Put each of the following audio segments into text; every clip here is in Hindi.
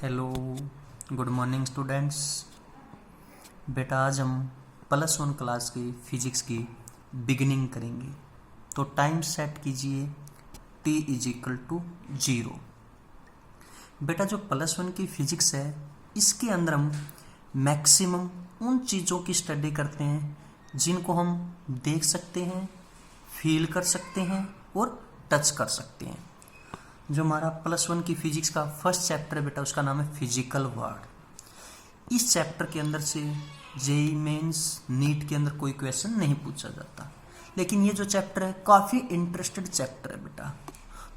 Hello, good morning students. बेटा आज हम +1 क्लास की फिजिक्स की बिगिनिंग करेंगे। तो टाइम सेट कीजिए t = 0। बेटा जो +1 की फिजिक्स है इसके अंदर हम मैक्सिमम उन चीज़ों की स्टडी करते हैं जिनको हम देख सकते हैं, फील कर सकते हैं और टच कर सकते हैं। जो हमारा +1 की फिजिक्स का फर्स्ट चैप्टर है बेटा उसका नाम है फिजिकल वर्ल्ड। इस चैप्टर के अंदर से जेईई मेंस नीट के अंदर कोई क्वेश्चन नहीं पूछा जाता, लेकिन ये जो चैप्टर है काफ़ी इंटरेस्टेड चैप्टर है बेटा।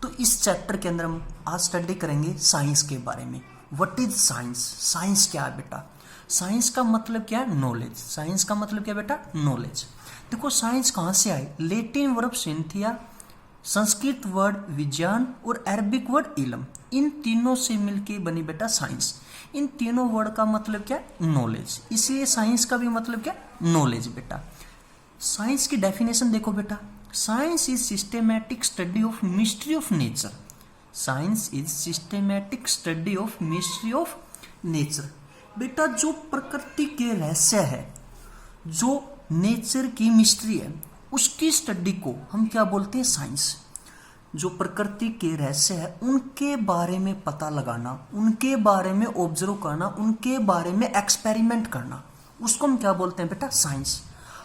तो इस चैप्टर के अंदर हम आज स्टडी करेंगे साइंस के बारे में। What is science? साइंस क्या है बेटा? साइंस का मतलब क्या है? नॉलेज। साइंस का मतलब क्या बेटा? नॉलेज। देखो साइंस कहाँ से आई? लैटिन वर्ब सिंथिया, संस्कृत वर्ड विज्ञान और अरबिक वर्ड इलम, इन तीनों से मिलके बनी बेटा साइंस। इन तीनों वर्ड का मतलब क्या? नॉलेज। इसलिए साइंस का भी मतलब क्या? नॉलेज बेटा। साइंस की डेफिनेशन देखो बेटा, science is systematic study of mystery of nature. Science is systematic study of mystery of nature. बेटा जो प्रकृति के रहस्य है, जो नेचर की मिस्ट्री है, उसकी स्टडी को हम क्या बोलते हैं? साइंस। जो प्रकृति के रहस्य है उनके बारे में पता लगाना, उनके बारे में ऑब्जर्व करना, उनके बारे में एक्सपेरिमेंट करना, उसको हम क्या बोलते हैं बेटा? साइंस।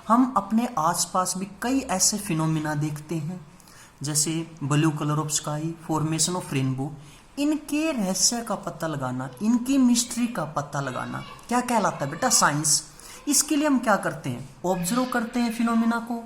हम अपने आसपास भी कई ऐसे फिनोमिना देखते हैं जैसे blue colour of sky, formation of rainbow. इनके रहस्य का पता लगाना, इनकी मिस्ट्री का पता लगाना क्या कहलाता है बेटा? साइंस। इसके लिए हम क्या करते हैं? ऑब्जर्व करते हैं फिनोमिना को,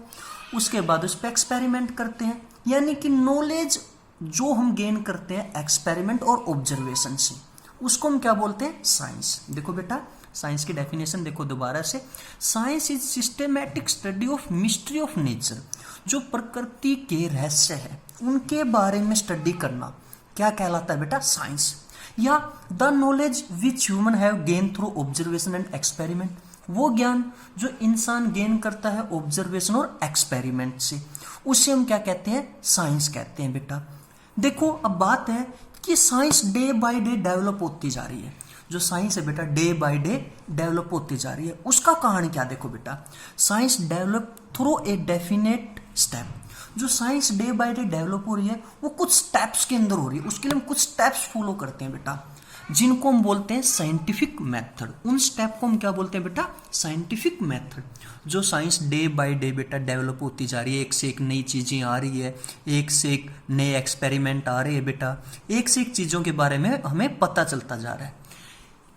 उसके बाद उस पर एक्सपेरिमेंट करते हैं। यानी कि नॉलेज जो हम गेन करते हैं एक्सपेरिमेंट और ऑब्जर्वेशन से, उसको हम क्या बोलते हैं? साइंस। देखो बेटा साइंस की डेफिनेशन देखो दोबारा से, science is systematic study of mystery of nature. जो प्रकृति के रहस्य है उनके बारे में स्टडी करना क्या कहलाता है बेटा? साइंस। या the knowledge which human have gain through observation and experiment, वो ज्ञान जो इंसान गेन करता है ऑब्जर्वेशन और एक्सपेरिमेंट से, उसे हम क्या कहते हैं? साइंस कहते हैं बेटा। देखो अब बात है कि science day by day develop होती जा रही है। जो साइंस है बेटा डे बाय डे डेवलप होती जा रही है। उसका कहानी क्या? देखो बेटा science develop through a definite step. जो science day by day develop हो रही है वो कुछ स्टेप्स के अंदर हो रही है। उसके लिए हम कुछ स्टेप्स फॉलो करते हैं बेटा, जिनको हम बोलते हैं साइंटिफिक मेथड। उन स्टेप को हम क्या बोलते हैं बेटा? Scientific method. जो साइंस डे बाय डे बेटा डेवलप होती जा रही है, एक से एक नई चीज़ें आ रही है, एक से एक नए एक्सपेरिमेंट आ रहे हैं बेटा, एक से एक चीज़ों के बारे में हमें पता चलता जा रहा है।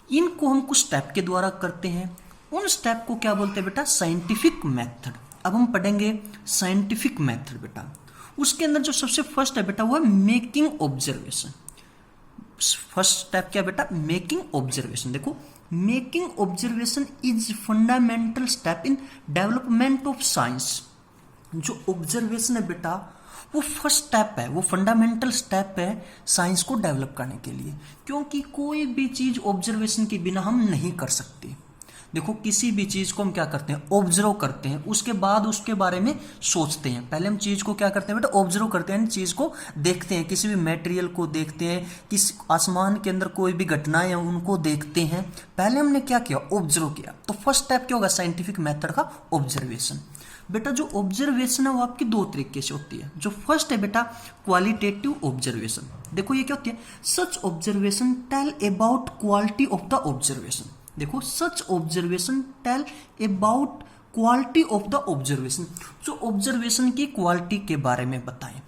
इनको हम कुछ स्टेप के द्वारा करते हैं। उन स्टेप को क्या बोलते हैं बेटा? Scientific method. अब हम पढ़ेंगे साइंटिफिक मेथड बेटा। उसके अंदर जो सबसे फर्स्ट है बेटा वो है मेकिंग ऑब्जर्वेशन। फर्स्ट स्टेप क्या बेटा? Making observation. देखो making observation is fundamental step in development of science. जो ऑब्जर्वेशन है बेटा वो फर्स्ट स्टेप है, वो फंडामेंटल स्टेप है साइंस को डेवलप करने के लिए, क्योंकि कोई भी चीज ऑब्जर्वेशन के बिना हम नहीं कर सकते। देखो किसी भी चीज को हम क्या करते हैं? ऑब्जर्व करते हैं, उसके बाद उसके बारे में सोचते हैं। पहले हम चीज को क्या करते हैं बेटा? ऑब्जर्व करते हैं, चीज को देखते हैं, किसी भी मटेरियल को देखते हैं, किसी आसमान के अंदर कोई भी घटनाएं हैं उनको देखते हैं। पहले हमने क्या किया? ऑब्जर्व किया। तो फर्स्ट स्टेप क्या होगा? साइंटिफिक मेथड का ऑब्जर्वेशन। बेटा जो ऑब्जर्वेशन है वो आपकी दो तरीके से होती है। जो फर्स्ट है बेटा क्वालिटेटिव ऑब्जर्वेशन। देखो ये क्या होती है? Such observation tell about quality of the observation. देखो such observation tell about quality of the observation, जो ऑब्जर्वेशन की क्वालिटी के बारे में बताएं।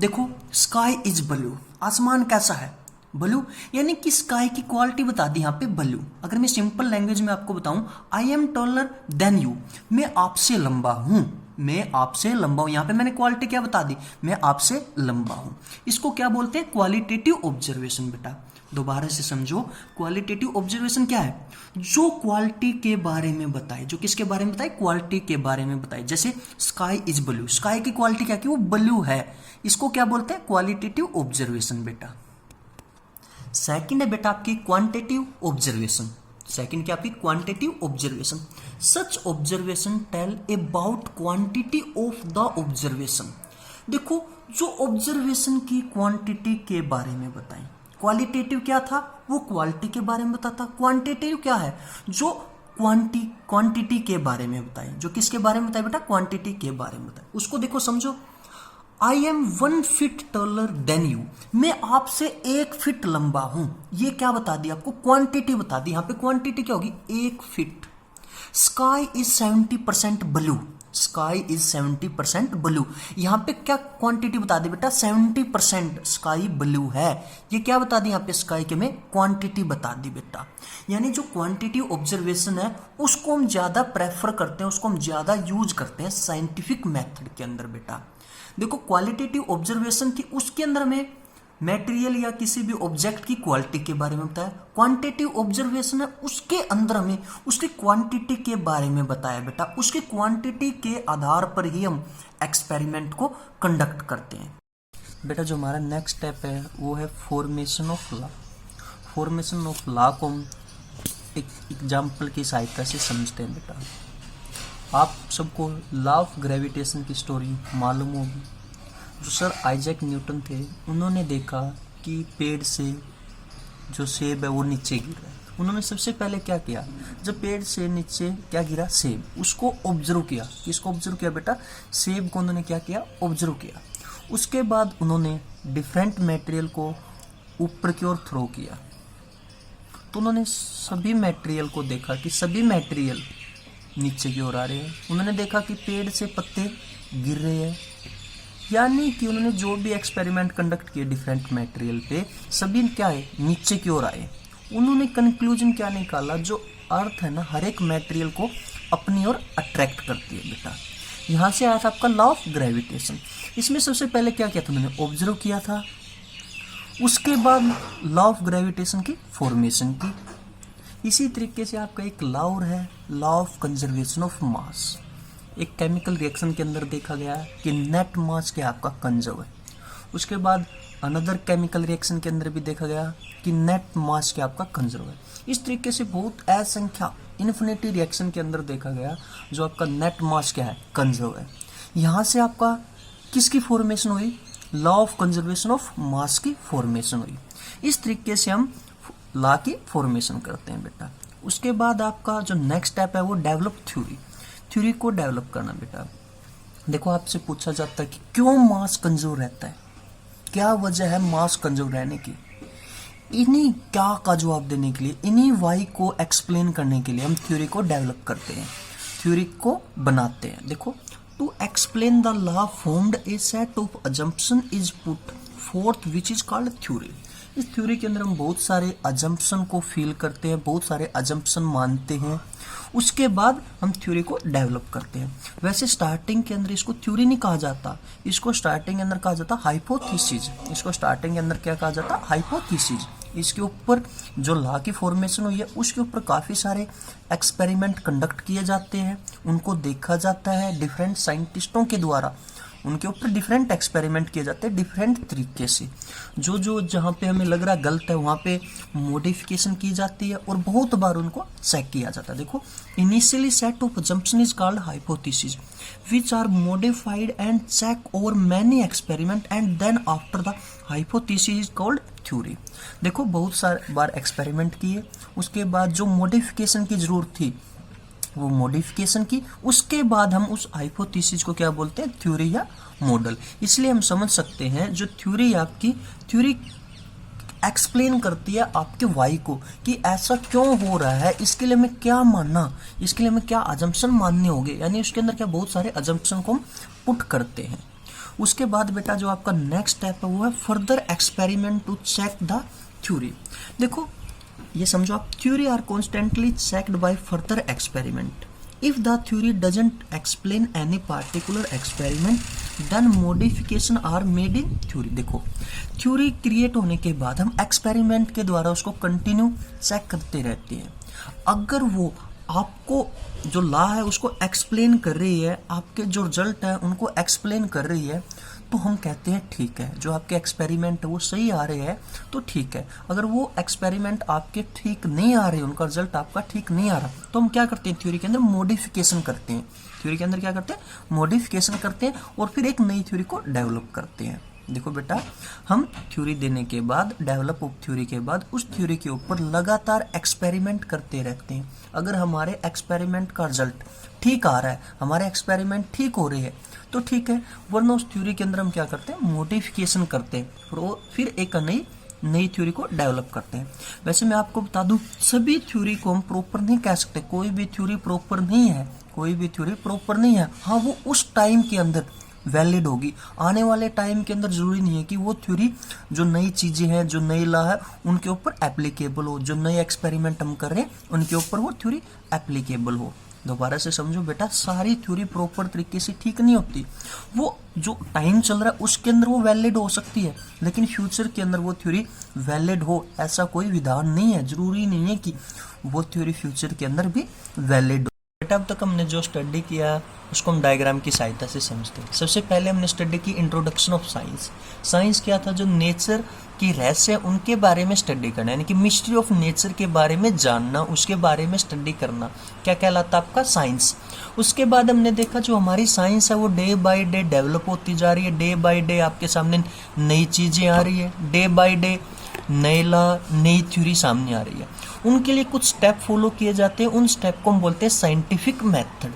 देखो स्काई इज ब्लू, आसमान कैसा है? ब्लू। यानी कि स्काई की क्वालिटी बता दी यहाँ पे ब्लू। अगर मैं सिंपल लैंग्वेज में आपको बताऊं, I am taller than you, मैं आपसे लंबा हूं, मैं आपसे लंबा हूं। यहाँ पे मैंने क्वालिटी क्या बता दी? मैं आपसे लंबा हूं। इसको क्या बोलते हैं? क्वालिटेटिव ऑब्जर्वेशन बेटा। दोबारा से समझो, क्वालिटेटिव ऑब्जर्वेशन क्या है? जो क्वालिटी के बारे में बताए। जो किसके बारे में बताए? क्वालिटी के बारे में बताए। जैसे स्काई इज ब्लू, स्काई की क्वालिटी क्या कि वो ब्लू है। इसको क्या बोलते हैं? क्वालिटेटिव ऑब्जर्वेशन बेटा। सेकंड है बेटा आपकी क्वांटिटेटिव ऑब्जर्वेशन। सेकंड क्या आपकी? Quantitative observation. Such observation tell about quantity of the observation. देखो जो ऑब्जर्वेशन की क्वांटिटी के बारे में बताएं। क्वालिटेटिव क्या था? वो क्वालिटी के बारे में बताता। क्वांटिटेटिव क्या है, जो क्वांटिटी के बारे में बताए, जो किसके बारे में बताए बेटा, क्वांटिटी के बारे में बताए। उसको देखो समझो, I am 1 feet taller than you, मैं आपसे 1 फीट लंबा हूं, ये क्या बता दिया आपको, क्वांटिटी बता दी। यहां पे क्वांटिटी क्या होगी, 1 feet. Sky is 70% blue, sky is 70% blue, यहां पे क्या क्वांटिटी बता दी बेटा, 70% स्काई ब्लू है। ये क्या बता दी यहाँ पे, स्काई के में क्वांटिटी बता दी बेटा। यानी जो क्वांटिटी ऑब्जर्वेशन है उसको हम ज्यादा प्रेफर करते हैं, उसको हम ज्यादा यूज करते हैं साइंटिफिक मेथड के अंदर बेटा। देखो क्वालिटेटिव ऑब्जर्वेशन थी, उसके अंदर में मटेरियल या किसी भी ऑब्जेक्ट की क्वालिटी के बारे में बताया। क्वांटिटिव ऑब्जर्वेशन है, उसके अंदर में उसकी क्वांटिटी के बारे में बताया बेटा। उसकी क्वांटिटी के आधार पर ही हम एक्सपेरिमेंट को कंडक्ट करते हैं बेटा। जो हमारा नेक्स्ट स्टेप है वो है formation of law. Formation of law को हम एक एग्जाम्पल की सहायता से समझते हैं बेटा। आप सबको लॉ ऑफ ग्रेविटेशन की स्टोरी मालूम होगी। जो सर आइजैक न्यूटन थे, उन्होंने देखा कि पेड़ से जो सेब है वो नीचे गिर रहा है। उन्होंने सबसे पहले क्या किया, जब पेड़ से नीचे क्या गिरा, सेब, उसको ऑब्जर्व किया। किसको ऑब्जर्व किया बेटा, सेब को उन्होंने क्या किया, ऑब्जर्व किया। उसके बाद उन्होंने डिफरेंट मटेरियल को ऊपर की ओर थ्रो किया। तो उन्होंने सभी मटेरियल को देखा कि सभी मटेरियल नीचे की ओर आ रहे हैं। उन्होंने देखा कि पेड़ से पत्ते गिर रहे हैं, यानी कि उन्होंने जो भी एक्सपेरिमेंट कंडक्ट किए डिफरेंट मटेरियल पे, सभी क्या है, नीचे की ओर आए। उन्होंने कंक्लूजन क्या निकाला, जो अर्थ है ना, हर एक मटेरियल को अपनी ओर अट्रैक्ट करती है बेटा। यहाँ से आया था आपका लॉ ऑफ ग्रेविटेशन। इसमें सबसे पहले क्या किया था, उन्होंने ऑब्जर्व किया था। उसके बाद लॉ ऑफ ग्रेविटेशन की फॉर्मेशन की। इसी तरीके से आपका एक लॉ और है, law of conservation of mass. एक केमिकल रिएक्शन के अंदर देखा गया कि नेट मास क्या आपका कंजर्व है। उसके बाद अनदर केमिकल रिएक्शन के अंदर भी देखा गया कि नेट मास क्या आपका कंजर्व है। इस तरीके से बहुत असंख्या इन्फिनिटी रिएक्शन के अंदर देखा गया जो आपका नेट मास क्या है, कंजर्व है। यहाँ से आपका किसकी फॉर्मेशन हुई, law of conservation of mass की फॉर्मेशन हुई। इस तरीके से हम लॉ की फॉर्मेशन करते हैं बेटा। उसके बाद आपका जो नेक्स्ट स्टेप है वो डेवलप थ्योरी। थ्योरी को डेवलप करना बेटा। देखो आपसे पूछा जाता है कि क्यों मास कंजर्व रहता है, क्या वजह है मास कंजर्व रहने की। इन्हीं क्या का जवाब देने के लिए, इन्हीं वाई को एक्सप्लेन करने के लिए हम थ्योरी को डेवलप करते हैं, थ्योरी को बनाते हैं। देखो, to explain the law formed a set of assumption is put forth which is called theory. इस थ्योरी के अंदर हम बहुत सारे अजम्पशन को फील करते हैं, बहुत सारे अजम्पशन मानते हैं। उसके बाद हम थ्योरी को डेवलप करते हैं। वैसे स्टार्टिंग के अंदर इसको थ्योरी नहीं कहा जाता, इसको स्टार्टिंग के अंदर कहा जाता हाइपोथेसिस। इसको स्टार्टिंग के अंदर क्या कहा जाता, हाइपोथेसिस। इसके ऊपर जो लॉ की फॉर्मेशन हुई है उसके ऊपर काफ़ी सारे एक्सपेरिमेंट कंडक्ट किए जाते हैं, उनको देखा जाता है डिफरेंट साइंटिस्टों के द्वारा। उनके ऊपर डिफरेंट एक्सपेरिमेंट किए जाते हैं डिफरेंट तरीके से। जो जहाँ पे हमें लग रहा है गलत है वहाँ पे मॉडिफिकेशन की जाती है और बहुत बार उनको चेक किया जाता है। देखो, initially set of assumption is called hypothesis which are modified and check over many experiment and then after the hypothesis is called theory। देखो, बहुत सारे बार एक्सपेरिमेंट किए, उसके बाद जो मॉडिफिकेशन की जरूरत थी वो मॉडिफिकेशन की, उसके बाद हम उस हाइपोथेसिस को क्या बोलते हैं, थ्योरी या मॉडल। इसलिए हम समझ सकते हैं जो थ्योरी आपकी थ्योरी एक्सप्लेन करती है आपके वाई को कि ऐसा क्यों हो रहा है, इसके लिए हमें क्या मानना, इसके लिए हमें क्या अजम्पशन मानने होंगे। यानी उसके अंदर क्या बहुत सारे अजम्पशन को हम पुट करते हैं। उसके बाद बेटा जो आपका नेक्स्ट स्टेप है वो है further experiment to check the theory. देखो, ये समझो आप, theory are constantly checked by further experiment. If the theory doesn't explain any particular experiment then modification are made in theory. देखो, थ्योरी क्रिएट होने के बाद हम एक्सपेरिमेंट के द्वारा उसको कंटिन्यू चेक करते रहते हैं। अगर वो आपको जो लॉ है उसको एक्सप्लेन कर रही है, आपके जो रिजल्ट है उनको एक्सप्लेन कर रही है, तो हम कहते हैं ठीक है, जो आपके एक्सपेरिमेंट है वो सही आ रहे हैं तो ठीक है। अगर वो एक्सपेरिमेंट आपके ठीक नहीं आ रहे, उनका रिजल्ट आपका ठीक नहीं आ रहा, तो हम क्या करते हैं, थ्योरी के अंदर मॉडिफिकेशन करते हैं। थ्योरी के अंदर क्या करते हैं, मॉडिफिकेशन करते हैं और फिर एक नई थ्योरी को डेवलप करते हैं। देखो बेटा, हम थ्योरी देने के बाद, डेवलप ऑफ थ्योरी के बाद उस थ्योरी के ऊपर लगातार एक्सपेरिमेंट करते रहते हैं। अगर हमारे एक्सपेरिमेंट का रिजल्ट ठीक आ रहा है, हमारे एक्सपेरिमेंट ठीक हो रहे हैं तो ठीक है, वरना उस थ्योरी के अंदर हम क्या करते हैं, मॉडिफिकेशन करते हैं, फिर एक नई थ्योरी को डेवलप करते हैं। वैसे मैं आपको बता दूं, सभी थ्योरी को हम प्रॉपर नहीं कह सकते, कोई भी थ्योरी प्रॉपर नहीं है, कोई भी थ्योरी प्रॉपर नहीं है। हाँ, वो उस टाइम के अंदर वैलिड होगी, आने वाले टाइम के अंदर जरूरी नहीं है कि वो थ्योरी जो नई चीजें हैं, जो नई लॉ है, उनके ऊपर एप्लीकेबल हो, जो नए एक्सपेरिमेंट हम कर रहे हैं उनके ऊपर वो थ्योरी एप्लीकेबल हो। दोबारा से समझो बेटा, सारी थ्योरी प्रॉपर तरीके से ठीक नहीं होती, वो जो टाइम चल रहा है उसके अंदर वो वैलिड हो सकती है, लेकिन फ्यूचर के अंदर वो थ्योरी वैलिड हो ऐसा कोई विधान नहीं है, जरूरी नहीं है कि वो थ्योरी फ्यूचर के अंदर भी वैलिड हो। बेटा, अब तक हमने जो स्टडी किया उसको हम डायग्राम की सहायता से समझते हैं। सबसे पहले हमने स्टडी की इंट्रोडक्शन ऑफ साइंस। साइंस क्या था, जो नेचर की रहस्य उनके बारे में स्टडी करना, यानी कि मिस्ट्री ऑफ नेचर के बारे में जानना, उसके बारे में स्टडी करना, क्या कहलाता आपका साइंस। उसके बाद हमने देखा जो हमारी साइंस है वो डे बाय डे डेवलप होती जा रही है, डे बाय डे आपके सामने नई चीजें आ रही है, डे बाय डे नई लॉ, नई थ्योरी सामने आ रही है। उनके लिए कुछ स्टेप फॉलो किए जाते हैं, उन स्टेप को हम बोलते हैं साइंटिफिक मेथड।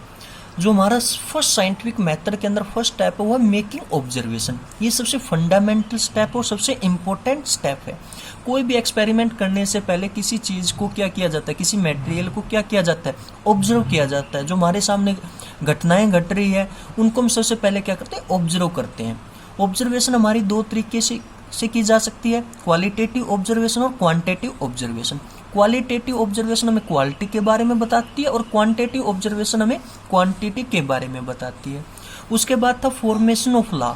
जो हमारा फर्स्ट साइंटिफिक मेथड के अंदर फर्स्ट स्टेप है वो है मेकिंग ऑब्जर्वेशन। ये सबसे फंडामेंटल स्टेप और सबसे इंपॉर्टेंट स्टेप है। कोई भी एक्सपेरिमेंट करने से पहले किसी चीज को क्या किया जाता है, किसी मटेरियल को क्या किया जाता है, ऑब्जर्व किया जाता है। जो हमारे सामने घटनाएं घट रही है उनको हम सबसे पहले क्या करते हैं, ऑब्जर्व करते हैं। ऑब्जर्वेशन हमारी दो तरीके से की जा सकती है, क्वालिटेटिव ऑब्जर्वेशन और क्वांटिटेटिव ऑब्जर्वेशन। क्वालिटेटिव ऑब्जर्वेशन हमें क्वालिटी के बारे में बताती है और क्वांटिटेटिव ऑब्जर्वेशन हमें क्वांटिटी के बारे में बताती है। उसके बाद था फॉर्मेशन ऑफ लॉ।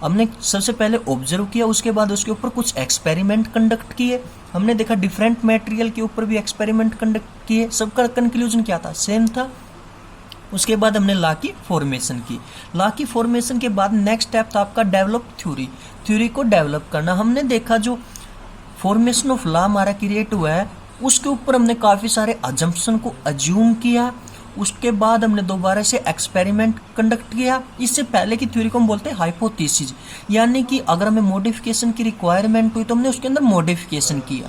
हमने सबसे पहले ऑब्जर्व किया, उसके बाद उसके ऊपर कुछ एक्सपेरिमेंट कंडक्ट किए। हमने देखा डिफरेंट मटेरियल के ऊपर भी एक्सपेरिमेंट कंडक्ट किए, सबका कंक्लूजन क्या था, सेम था। उसके बाद हमने लॉ की फॉर्मेशन की। लॉ की फॉर्मेशन के बाद नेक्स्ट स्टेप था आपका डेवलप थ्योरी। थ्योरी को डेवलप करना। हमने देखा जो फॉर्मेशन ऑफ लॉ हमारा क्रिएट हुआ है उसके ऊपर हमने काफी सारे अजम्पशन को अज्यूम किया। उसके बाद हमने दोबारा से एक्सपेरिमेंट कंडक्ट किया। इससे पहले की थ्योरी को हम बोलते हैं हाइपोथेसिस, यानी कि अगर हमें मॉडिफिकेशन की रिक्वायरमेंट हुई तो हमने उसके अंदर मॉडिफिकेशन किया।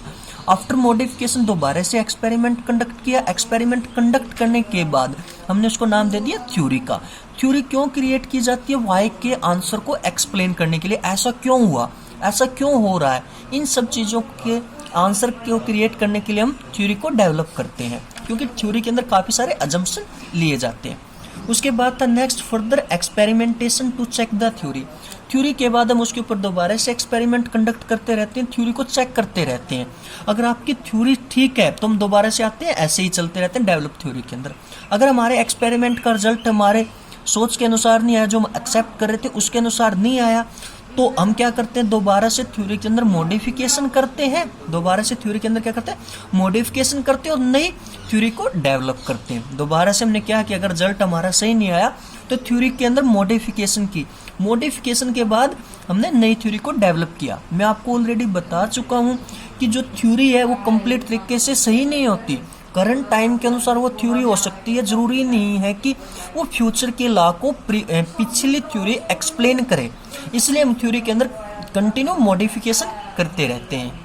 आफ्टर मॉडिफिकेशन दोबारा से एक्सपेरिमेंट कंडक्ट किया। एक्सपेरिमेंट कंडक्ट करने के बाद हमने उसको नाम दे दिया थ्योरी का। थ्योरी क्यों क्रिएट की जाती है, वाई के आंसर को एक्सप्लेन करने के लिए, ऐसा क्यों हुआ, ऐसा क्यों हो रहा है, इन सब चीजों के आंसर को क्रिएट करने के लिए हम थ्योरी को डेवलप करते हैं, क्योंकि थ्योरी के अंदर काफी सारे अजम्पशन लिए जाते हैं। उसके बाद था next further experimentation to check the theory. Theory के बाद हम उसके ऊपर दोबारा से एक्सपेरिमेंट कंडक्ट करते रहते हैं, थ्योरी को चेक करते रहते हैं। अगर आपकी थ्योरी ठीक है तो हम दोबारा से आते हैं, ऐसे ही चलते रहते हैं डेवलप थ्योरी के अंदर। अगर हमारे एक्सपेरिमेंट का रिजल्ट हमारे सोच के अनुसार नहीं आया, जो हम एक्सेप्ट कर रहे थे उसके अनुसार नहीं आया, तो हम क्या करते हैं, दोबारा से थ्योरी के अंदर मॉडिफिकेशन करते हैं। दोबारा से थ्योरी के अंदर क्या करते हैं, मॉडिफिकेशन करते हैं और नई थ्योरी को डेवलप करते हैं। दोबारा से हमने क्या किया, अगर रिजल्ट हमारा सही नहीं आया तो थ्योरी के अंदर मॉडिफिकेशन की। मॉडिफिकेशन के बाद हमने नई थ्योरी को डेवलप किया। मैं आपको ऑलरेडी बता चुका हूं कि जो थ्योरी है वो कंप्लीट तरीके से सही नहीं होती। करंट टाइम के अनुसार वो थ्योरी हो सकती है, जरूरी नहीं है कि वो फ्यूचर के लॉ को पिछली थ्योरी एक्सप्लेन करे। इसलिए हम थ्योरी के अंदर कंटिन्यू मॉडिफिकेशन करते रहते हैं।